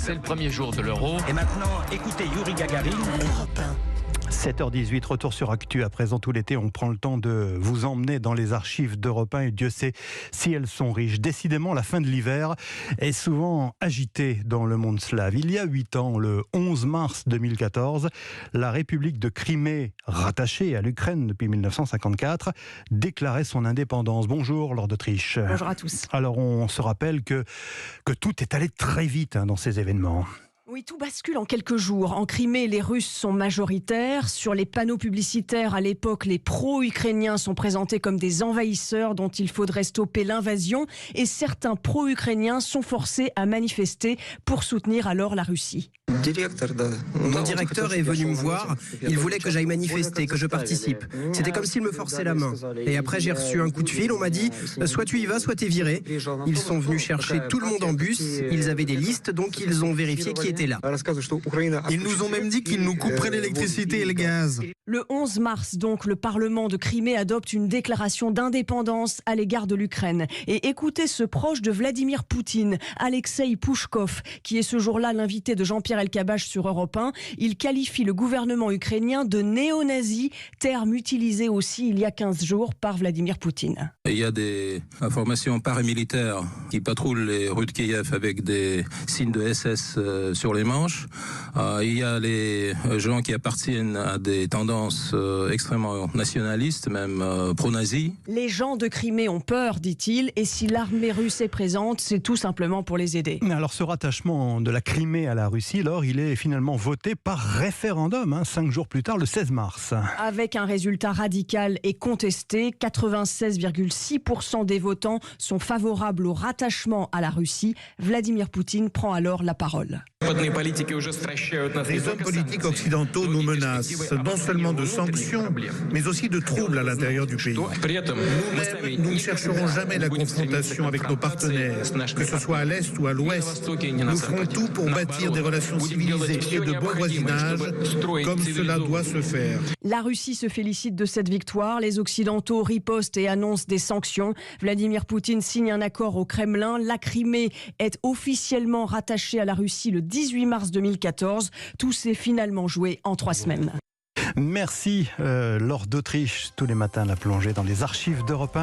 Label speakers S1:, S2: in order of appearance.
S1: c'est le premier jour de l'Euro.
S2: Et maintenant, écoutez Yuri Gagarin.
S3: 7h18, retour sur Actu. À présent, tout l'été, on prend le temps de vous emmener dans les archives d'Europe 1 et Dieu sait si elles sont riches. Décidément, la fin de l'hiver est souvent agitée dans le monde slave. Il y a 8 ans, le 11 mars 2014, la République de Crimée, rattachée à l'Ukraine depuis 1954, déclarait son indépendance. Bonjour, Lord d'Autriche.
S4: Bonjour à tous.
S3: Alors, on se rappelle que tout est allé très vite dans ces événements.
S4: Oui, tout bascule en quelques jours. En Crimée, les Russes sont majoritaires. Sur les panneaux publicitaires, à l'époque, les pro-ukrainiens sont présentés comme des envahisseurs dont il faudrait stopper l'invasion. Et certains pro-ukrainiens sont forcés à manifester pour soutenir alors la Russie.
S5: Mon directeur est venu me voir. Il voulait que j'aille manifester, que je participe. C'était comme s'il me forçait la main. Et après, j'ai reçu un coup de fil. On m'a dit, soit tu y vas, soit t'es viré. Ils sont venus chercher tout le monde en bus. Ils avaient des listes, donc ils ont vérifié qui était là.
S6: Ils nous ont même dit qu'ils nous couperaient l'électricité et le gaz.
S4: Le 11 mars, donc, le Parlement de Crimée adopte une déclaration d'indépendance à l'égard de l'Ukraine. Et écoutez ce proche de Vladimir Poutine, Alexei Pouchkov, qui est ce jour-là l'invité de Jean-Pierre Elkabbach sur Europe 1. Il qualifie le gouvernement ukrainien de néo-nazi, terme utilisé aussi il y a 15 jours par Vladimir Poutine.
S7: Il y a des formations paramilitaires qui patrouillent les rues de Kiev avec des signes de SS sur les manches. Il y a les gens qui appartiennent à des tendances extrêmement nationalistes, même pro-nazis.
S4: Les gens de Crimée ont peur, dit-il, et si l'armée russe est présente, c'est tout simplement pour les aider.
S3: Alors ce rattachement de la Crimée à la Russie, alors, il est finalement voté par référendum, 5 jours plus tard, le 16 mars.
S4: Avec un résultat radical et contesté, 96,6% des votants sont favorables au rattachement à la Russie. Vladimir Poutine prend alors la parole.
S6: Les hommes politiques occidentaux nous menacent non seulement de sanctions, mais aussi de troubles à l'intérieur du pays. Nous-mêmes, nous ne chercherons jamais la confrontation avec nos partenaires, que ce soit à l'Est ou à l'Ouest. Nous ferons tout pour bâtir des relations civilisées et de bon voisinage, comme cela doit se faire.
S4: La Russie se félicite de cette victoire. Les Occidentaux ripostent et annoncent des sanctions. Vladimir Poutine signe un accord au Kremlin. La Crimée est officiellement rattachée à la Russie le 18 mars 2014. Tout s'est finalement joué en 3 semaines.
S3: Merci, Lord d'Autriche. Tous les matins, la plongée dans les archives d'Europe 1.